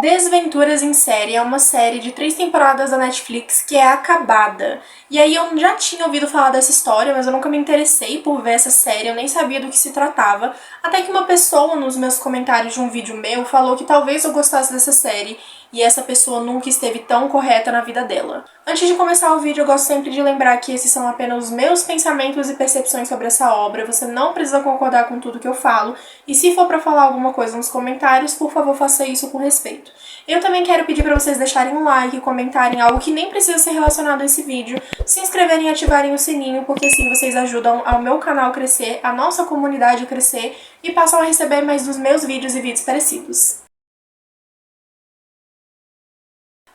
Desventuras em Série é uma série de 3 temporadas da Netflix que é acabada. E aí eu já tinha ouvido falar dessa história, mas eu nunca me interessei por ver essa série, eu nem sabia do que se tratava. Até que uma pessoa nos meus comentários de um vídeo meu falou que talvez eu gostasse dessa série, e essa pessoa nunca esteve tão correta na vida dela. Antes de começar o vídeo, eu gosto sempre de lembrar que esses são apenas os meus pensamentos e percepções sobre essa obra. Você não precisa concordar com tudo que eu falo, e se for pra falar alguma coisa nos comentários, por favor, faça isso com respeito. Eu também quero pedir pra vocês deixarem um like, comentarem algo que nem precisa ser relacionado a esse vídeo, se inscreverem e ativarem o sininho, porque assim vocês ajudam ao meu canal crescer, a nossa comunidade crescer e passam a receber mais dos meus vídeos e vídeos parecidos.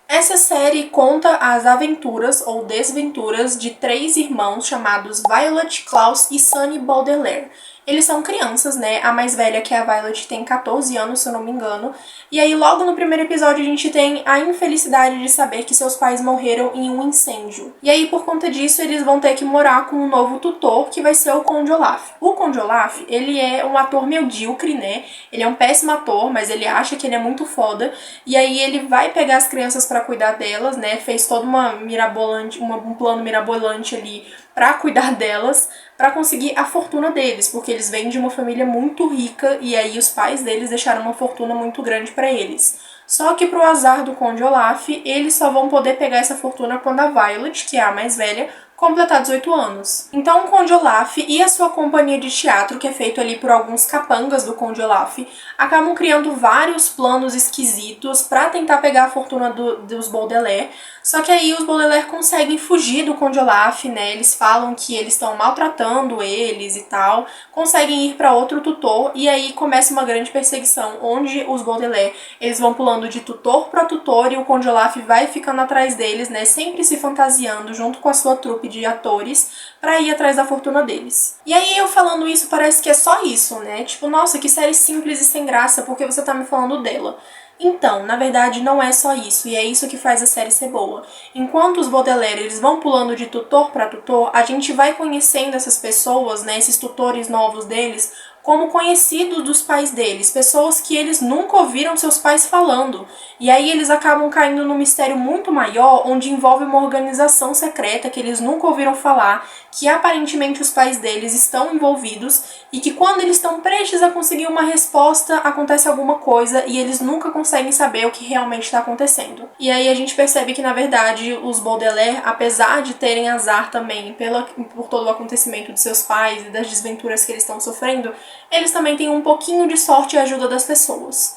Essa série conta as aventuras ou desventuras de 3 irmãos chamados Violet, Klaus e Sunny Baudelaire. Eles são crianças, né? A mais velha, que é a Violet, tem 14 anos, se eu não me engano. E aí, logo no primeiro episódio, a gente tem a infelicidade de saber que seus pais morreram em um incêndio. E aí, por conta disso, eles vão ter que morar com um novo tutor, que vai ser o Conde Olaf. O Conde Olaf, ele é um ator medíocre, né? Ele é um péssimo ator, mas ele acha que ele é muito foda. E aí, ele vai pegar as crianças pra cuidar delas, né? Fez todo um plano mirabolante ali pra cuidar delas, pra conseguir a fortuna deles, porque eles vêm de uma família muito rica e aí os pais deles deixaram uma fortuna muito grande pra eles. Só que pro azar do Conde Olaf, eles só vão poder pegar essa fortuna quando a Violet, que é a mais velha, completar 18 anos. Então o Conde Olaf e a sua companhia de teatro, que é feito ali por alguns capangas do Conde Olaf, acabam criando vários planos esquisitos pra tentar pegar a fortuna dos Baudelaire. Só que aí os Baudelaire conseguem fugir do Conde Olaf, né? Eles falam que eles estão maltratando eles e tal, conseguem ir pra outro tutor e aí começa uma grande perseguição, onde os Baudelaire, eles vão pulando de tutor pra tutor e o Conde Olaf vai ficando atrás deles, né? Sempre se fantasiando junto com a sua trupe de atores pra ir atrás da fortuna deles. E aí eu falando isso parece que é só isso, né? Tipo, nossa, que série simples e sem graça, porque você tá me falando dela. Então, na verdade, não é só isso, e é isso que faz a série ser boa. Enquanto os Baudelaire eles vão pulando de tutor para tutor, a gente vai conhecendo essas pessoas, né, esses tutores novos deles, como conhecidos dos pais deles, pessoas que eles nunca ouviram seus pais falando. E aí eles acabam caindo num mistério muito maior, onde envolve uma organização secreta que eles nunca ouviram falar, que aparentemente os pais deles estão envolvidos, e que quando eles estão prestes a conseguir uma resposta, acontece alguma coisa e eles nunca conseguem saber o que realmente está acontecendo. E aí a gente percebe que, na verdade, os Baudelaire, apesar de terem azar também por todo o acontecimento de seus pais e das desventuras que eles estão sofrendo, eles também têm um pouquinho de sorte e ajuda das pessoas.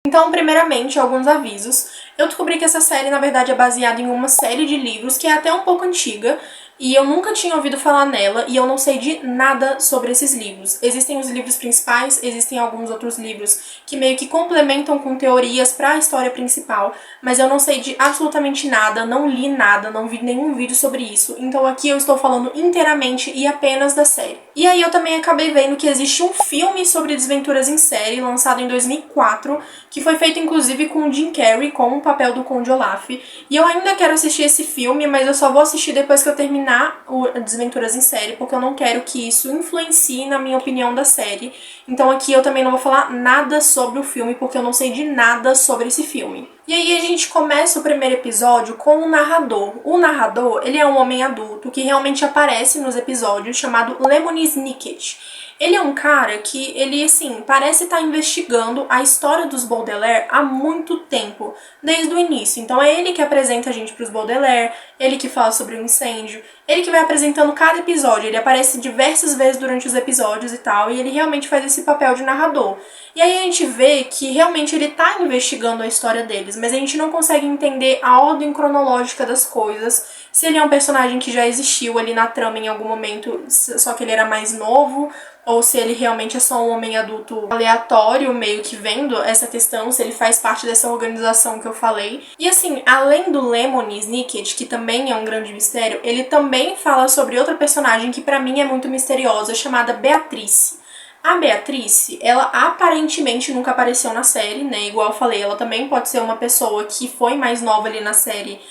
Então, primeiramente, alguns avisos. Eu descobri que essa série, na verdade, é baseada em uma série de livros que é até um pouco antiga, e eu nunca tinha ouvido falar nela, e eu não sei de nada sobre esses livros. Existem os livros principais, existem alguns outros livros que meio que complementam com teorias para a história principal, mas eu não sei de absolutamente nada, não li nada, não vi nenhum vídeo sobre isso, então aqui eu estou falando inteiramente e apenas da série. E aí eu também acabei vendo que existe um filme sobre Desventuras em Série, lançado em 2004, que foi feito inclusive com o Jim Carrey, com o papel do Conde Olaf, e eu ainda quero assistir esse filme, mas eu só vou assistir depois que eu terminar o Desventuras em Série, porque eu não quero que isso influencie na minha opinião da série. Então aqui eu também não vou falar nada sobre o filme, porque eu não sei de nada sobre esse filme. E aí a gente começa o primeiro episódio com um narrador. O narrador, ele é um homem adulto que realmente aparece nos episódios, chamado Lemony Snicket. Ele é um cara que, ele, assim, parece estar investigando a história dos Baudelaire há muito tempo, desde o início. Então é ele que apresenta a gente pros Baudelaire, ele que fala sobre o incêndio, ele que vai apresentando cada episódio, ele aparece diversas vezes durante os episódios e tal, e ele realmente faz esse papel de narrador. E aí a gente vê que realmente ele tá investigando a história deles, mas a gente não consegue entender a ordem cronológica das coisas, se ele é um personagem que já existiu ali na trama em algum momento, só que ele era mais novo, ou se ele realmente é só um homem adulto aleatório, meio que vendo essa questão, se ele faz parte dessa organização que eu falei. E assim, além do Lemony Snicket, que também é um grande mistério, ele também fala sobre outra personagem que pra mim é muito misteriosa, chamada Beatrice. A Beatrice, ela aparentemente nunca apareceu na série, né? Igual eu falei, ela também pode ser uma pessoa que foi mais nova ali na série,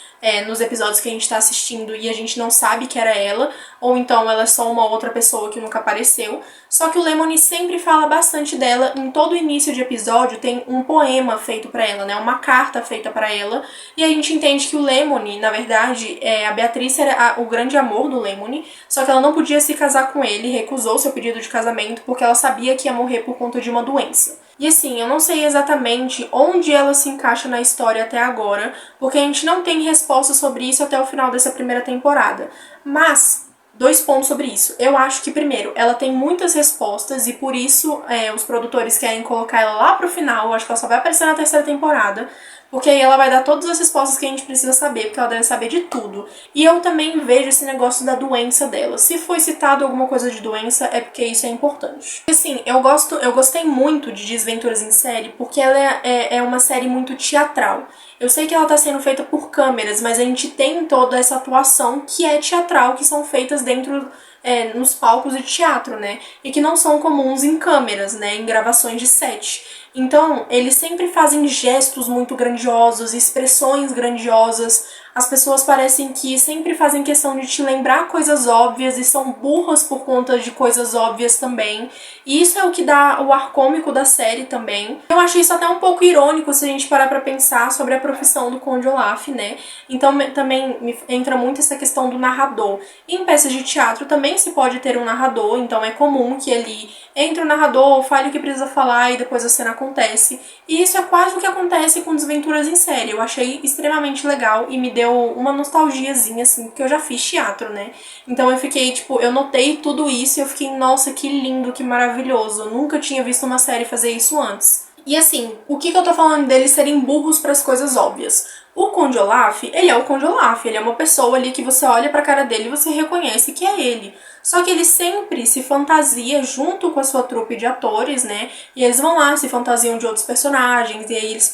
nos episódios que a gente tá assistindo e a gente não sabe que era ela, ou então ela é só uma outra pessoa que nunca apareceu. Só que o Lemony sempre fala bastante dela. Em todo início de episódio tem um poema feito pra ela, né? Uma carta feita pra ela. E a gente entende que o Lemony, na verdade, a Beatriz era o grande amor do Lemony, só que ela não podia se casar com ele, recusou seu pedido de casamento porque ela sabia que ia morrer por conta de uma doença. E assim, eu não sei exatamente onde ela se encaixa na história até agora, porque a gente não tem resposta sobre isso até o final dessa primeira temporada. Mas 2 pontos sobre isso. Eu acho que, primeiro, ela tem muitas respostas e por isso os produtores querem colocar ela lá pro final. Eu acho que ela só vai aparecer na terceira temporada, porque aí ela vai dar todas as respostas que a gente precisa saber, porque ela deve saber de tudo. E eu também vejo esse negócio da doença dela. Se foi citado alguma coisa de doença, é porque isso é importante. E assim, eu gostei muito de Desventuras em Série, porque ela é uma série muito teatral. Eu sei que ela tá sendo feita por câmeras, mas a gente tem toda essa atuação que é teatral, que são feitas dentro nos palcos de teatro, né? E que não são comuns em câmeras, né? Em gravações de set. Então, eles sempre fazem gestos muito grandiosos, expressões grandiosas. As pessoas parecem que sempre fazem questão de te lembrar coisas óbvias e são burras por conta de coisas óbvias também. E isso é o que dá o ar cômico da série também. Eu acho isso até um pouco irônico se a gente parar pra pensar sobre a profissão do Conde Olaf, né? Então também entra muito essa questão do narrador. Em peças de teatro também se pode ter um narrador, então é comum que ali entre o narrador, fale o que precisa falar e depois a cena acontece. E isso é quase o que acontece com Desventuras em Série. Eu achei extremamente legal e me deu uma nostalgiazinha, assim, porque eu já fiz teatro, né? Então eu fiquei, eu notei tudo isso e eu fiquei, nossa, que lindo, que maravilhoso. Eu nunca tinha visto uma série fazer isso antes. E assim, o que eu tô falando deles serem burros para as coisas óbvias? O Conde Olaf, ele é o Conde Olaf, ele é uma pessoa ali que você olha pra cara dele e você reconhece que é ele. Só que ele sempre se fantasia junto com a sua trupe de atores, né? E eles vão lá, se fantasiam de outros personagens, e aí eles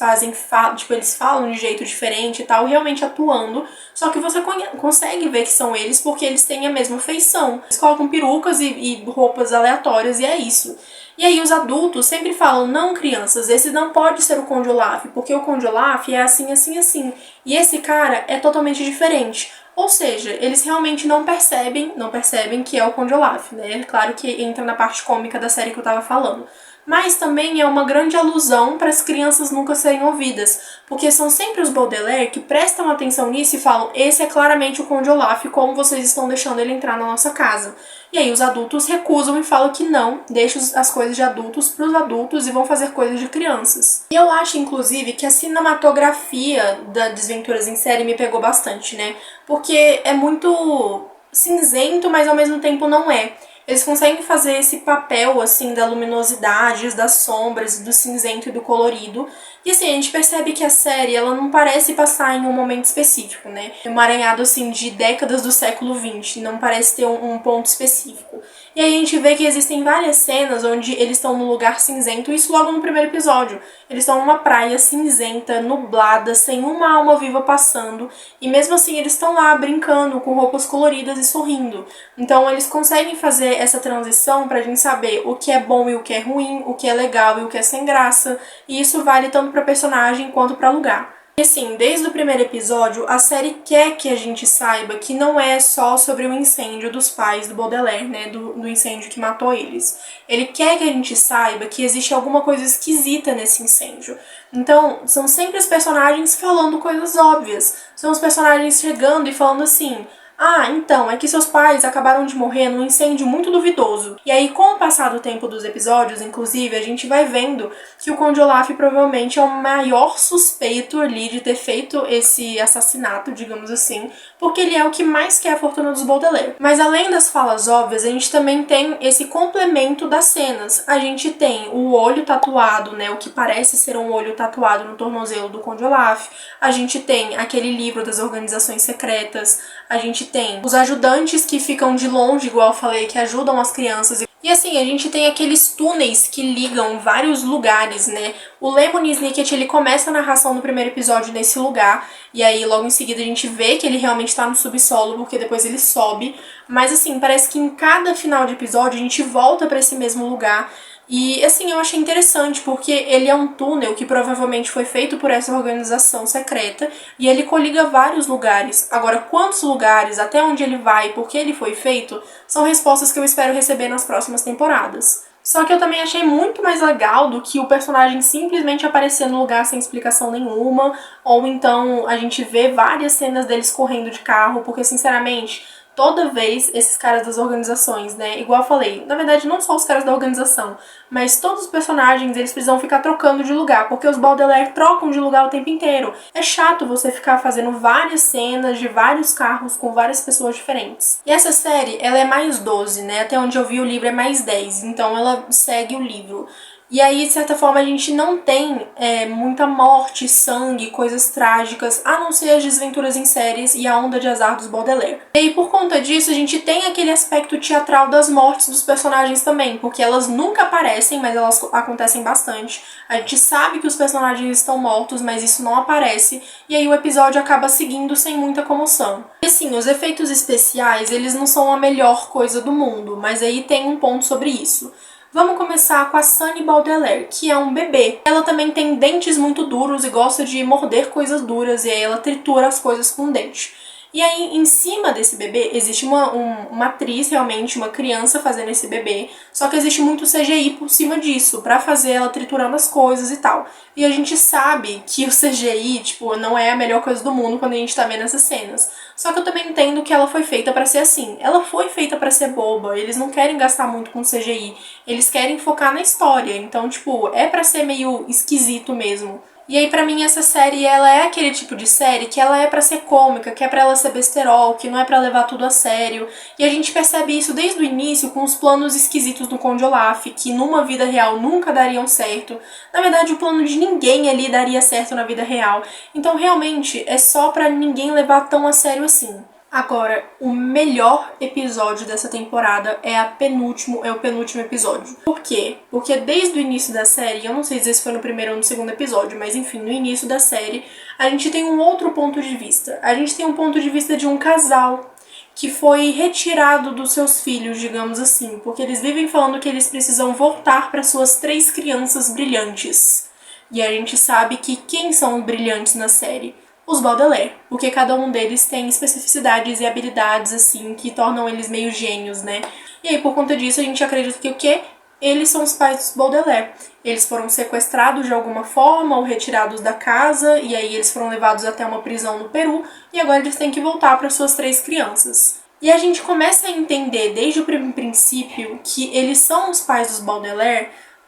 eles falam de jeito diferente e tal, realmente atuando. Só que você consegue ver que são eles porque eles têm a mesma feição. Eles colocam perucas e roupas aleatórias e é isso. E aí os adultos sempre falam, não, crianças, esse não pode ser o Conde Olaf, porque o Conde Olaf é assim, assim, assim. E esse cara é totalmente diferente. Ou seja, eles realmente não percebem que é o Conde Olaf, né? Claro que entra na parte cômica da série que eu tava falando. Mas também é uma grande alusão para as crianças nunca serem ouvidas, porque são sempre os Baudelaire que prestam atenção nisso e falam, esse é claramente o Conde Olaf, como vocês estão deixando ele entrar na nossa casa. E aí os adultos recusam e falam que não, deixam as coisas de adultos para os adultos e vão fazer coisas de crianças. E eu acho, inclusive, que a cinematografia da Desventuras em Série me pegou bastante, né? Porque é muito cinzento, mas ao mesmo tempo não é. Eles conseguem fazer esse papel, assim, da luminosidade, das sombras, do cinzento e do colorido. E, assim, a gente percebe que a série, ela não parece passar em um momento específico, né? É um emaranhado, assim, de décadas do século XX, não parece ter um ponto específico. E aí a gente vê que existem várias cenas onde eles estão num lugar cinzento, isso logo no primeiro episódio. Eles estão numa praia cinzenta, nublada, sem uma alma viva passando, e mesmo assim eles estão lá brincando, com roupas coloridas e sorrindo. Então eles conseguem fazer essa transição pra gente saber o que é bom e o que é ruim, o que é legal e o que é sem graça, e isso vale tanto pra personagem quanto pra lugar. E assim, desde o primeiro episódio, a série quer que a gente saiba que não é só sobre o incêndio dos pais do Baudelaire, né, do incêndio que matou eles. Ele quer que a gente saiba que existe alguma coisa esquisita nesse incêndio. Então, são sempre os personagens falando coisas óbvias. São os personagens chegando e falando assim, ah, então, é que seus pais acabaram de morrer num incêndio muito duvidoso. E aí, com o passar do tempo dos episódios, inclusive, a gente vai vendo que o Conde Olaf provavelmente é o maior suspeito ali de ter feito esse assassinato, digamos assim, porque ele é o que mais quer a fortuna dos Baudelaire. Mas além das falas óbvias, a gente também tem esse complemento das cenas. A gente tem o olho tatuado, né, o que parece ser um olho tatuado no tornozelo do Conde Olaf. A gente tem aquele livro das organizações secretas. A gente tem os ajudantes que ficam de longe, igual eu falei, que ajudam as crianças. E assim, a gente tem aqueles túneis que ligam vários lugares, né? O Lemony Snicket, ele começa a narração no primeiro episódio nesse lugar, e aí logo em seguida a gente vê que ele realmente tá no subsolo, porque depois ele sobe. Mas assim, parece que em cada final de episódio a gente volta pra esse mesmo lugar, E assim, eu achei interessante porque ele é um túnel que provavelmente foi feito por essa organização secreta e ele coliga vários lugares. Agora, quantos lugares, até onde ele vai, por que ele foi feito, são respostas que eu espero receber nas próximas temporadas. Só que eu também achei muito mais legal do que o personagem simplesmente aparecer no lugar sem explicação nenhuma, ou então a gente vê várias cenas deles correndo de carro, porque sinceramente, toda vez esses caras das organizações, né, igual eu falei, na verdade não só os caras da organização, mas todos os personagens, eles precisam ficar trocando de lugar, porque os Baudelaire trocam de lugar o tempo inteiro. É chato você ficar fazendo várias cenas de vários carros com várias pessoas diferentes. E essa série, ela é mais 12, né, até onde eu vi o livro é mais 10, então ela segue o livro. E aí, de certa forma, a gente não tem muita morte, sangue, coisas trágicas, a não ser as desventuras em séries e a onda de azar dos Baudelaire. E aí, por conta disso, a gente tem aquele aspecto teatral das mortes dos personagens também, porque elas nunca aparecem, mas elas acontecem bastante. A gente sabe que os personagens estão mortos, mas isso não aparece, e aí o episódio acaba seguindo sem muita comoção. E assim, os efeitos especiais, eles não são a melhor coisa do mundo, mas aí tem um ponto sobre isso. Vamos começar com a Sunny Baudelaire, que é um bebê. Ela também tem dentes muito duros e gosta de morder coisas duras, e aí ela tritura as coisas com o dente. E aí, em cima desse bebê, existe uma atriz, realmente, uma criança fazendo esse bebê, só que existe muito CGI por cima disso, pra fazer ela triturando as coisas e tal. E a gente sabe que o CGI, tipo, não é a melhor coisa do mundo quando a gente tá vendo essas cenas. Só que eu também entendo que ela foi feita pra ser assim. Ela foi feita pra ser boba, eles não querem gastar muito com CGI, eles querem focar na história. Então, tipo, é pra ser meio esquisito mesmo. E aí, pra mim, essa série, ela é aquele tipo de série que ela é pra ser cômica, que é pra ela ser besterol, que não é pra levar tudo a sério. E a gente percebe isso desde o início com os planos esquisitos do Conde Olaf, que numa vida real nunca dariam certo. Na verdade, o plano de ninguém ali daria certo na vida real. Então, realmente, é só pra ninguém levar tão a sério assim. Agora, o melhor episódio dessa temporada é o penúltimo episódio. Por quê? Porque desde o início da série, eu não sei dizer se foi no primeiro ou no segundo episódio, mas enfim, no início da série, a gente tem um outro ponto de vista. A gente tem um ponto de vista de um casal que foi retirado dos seus filhos, digamos assim, porque eles vivem falando que eles precisam voltar para suas 3 crianças brilhantes. E a gente sabe que quem são os brilhantes na série? Os Baudelaire, porque cada um deles tem especificidades e habilidades, assim, que tornam eles meio gênios, né? E aí, por conta disso, a gente acredita que o quê? Eles são os pais dos Baudelaire. Eles foram sequestrados de alguma forma ou retirados da casa, e aí eles foram levados até uma prisão no Peru, e agora eles têm que voltar para suas 3 crianças. E a gente começa a entender desde o princípio que eles são os pais dos Baudelaire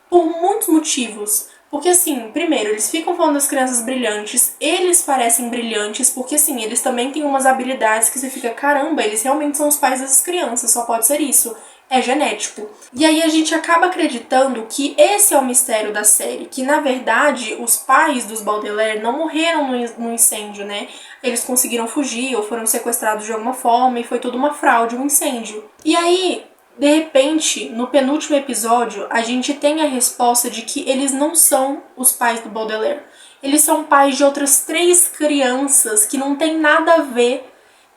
por muitos motivos. Porque assim, primeiro, eles ficam falando das crianças brilhantes, eles parecem brilhantes, porque assim, eles também têm umas habilidades que você fica, caramba, eles realmente são os pais dessas crianças, só pode ser isso. É genético. E aí a gente acaba acreditando que esse é o mistério da série, que na verdade os pais dos Baudelaire não morreram no incêndio, né? Eles conseguiram fugir ou foram sequestrados de alguma forma e foi tudo uma fraude, um incêndio. E aí, de repente, no penúltimo episódio, a gente tem a resposta de que eles não são os pais do Baudelaire. Eles são pais de outras 3 crianças que não tem nada a ver.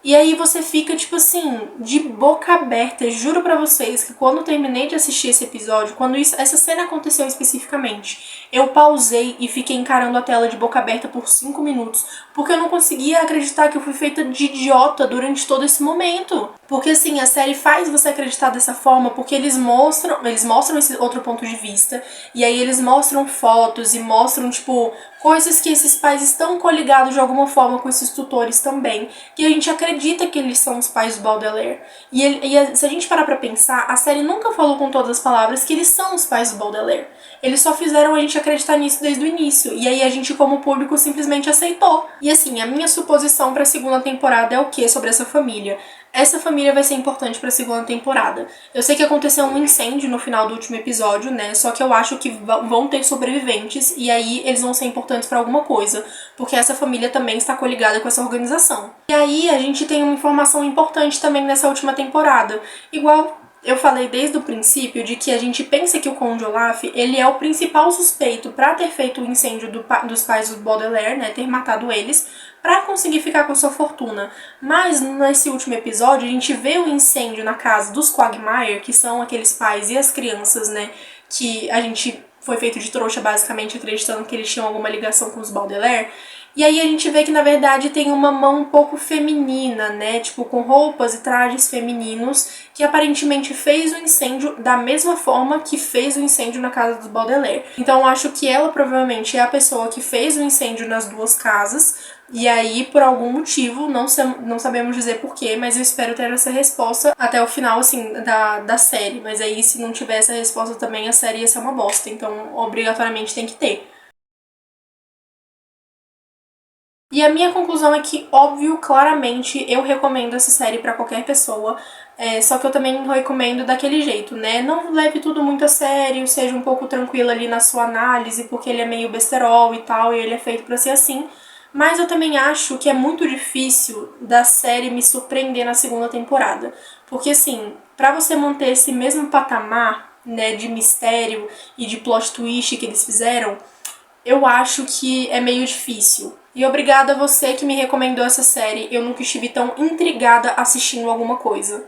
E aí você fica, tipo assim, de boca aberta. Juro pra vocês que quando eu terminei de assistir esse episódio, quando essa cena aconteceu especificamente, eu pausei e fiquei encarando a tela de boca aberta por 5 minutos, porque eu não conseguia acreditar que eu fui feita de idiota durante todo esse momento. Porque assim, a série faz você acreditar dessa forma, porque eles mostram esse outro ponto de vista, e aí eles mostram fotos e mostram, tipo, coisas que esses pais estão coligados de alguma forma com esses tutores também, que a gente acredita que eles são os pais do Baudelaire. Se a gente parar pra pensar, a série nunca falou com todas as palavras que eles são os pais do Baudelaire. Eles só fizeram a gente acreditar nisso desde o início, e aí a gente como público simplesmente aceitou. E assim, a minha suposição pra segunda temporada é o que sobre essa família? Essa família vai ser importante pra segunda temporada. Eu sei que aconteceu um incêndio no final do último episódio, né? Só que eu acho que vão ter sobreviventes e aí eles vão ser importantes pra alguma coisa, porque essa família também está coligada com essa organização. E aí a gente tem uma informação importante também nessa última temporada. Igual eu falei desde o princípio de que a gente pensa que o Conde Olaf, ele é o principal suspeito pra ter feito o incêndio dos pais do Baudelaire, né? Ter matado eles, pra conseguir ficar com a sua fortuna. Mas nesse último episódio a gente vê o incêndio na casa dos Quagmire, que são aqueles pais e as crianças, né, que a gente foi feito de trouxa, basicamente, acreditando que eles tinham alguma ligação com os Baudelaire. E aí a gente vê que, na verdade, tem uma mão um pouco feminina, né? Tipo, com roupas e trajes femininos, que aparentemente fez o incêndio da mesma forma que fez o incêndio na casa dos Baudelaire. Então eu acho que ela provavelmente é a pessoa que fez o incêndio nas duas casas, e aí, por algum motivo, não sabemos dizer porquê, mas eu espero ter essa resposta até o final, assim, da série. Mas aí, se não tiver essa resposta também, a série ia ser uma bosta. Então, obrigatoriamente tem que ter. E a minha conclusão é que, óbvio, claramente, eu recomendo essa série pra qualquer pessoa. Só que eu também recomendo daquele jeito, né? Não leve tudo muito a sério, seja um pouco tranquilo ali na sua análise, porque ele é meio besterol e tal, e ele é feito pra ser assim. Mas eu também acho que é muito difícil da série me surpreender na segunda temporada. Porque, assim, pra você manter esse mesmo patamar, né, de mistério e de plot twist que eles fizeram, eu acho que é meio difícil. E obrigada a você que me recomendou essa série. Eu nunca estive tão intrigada assistindo alguma coisa.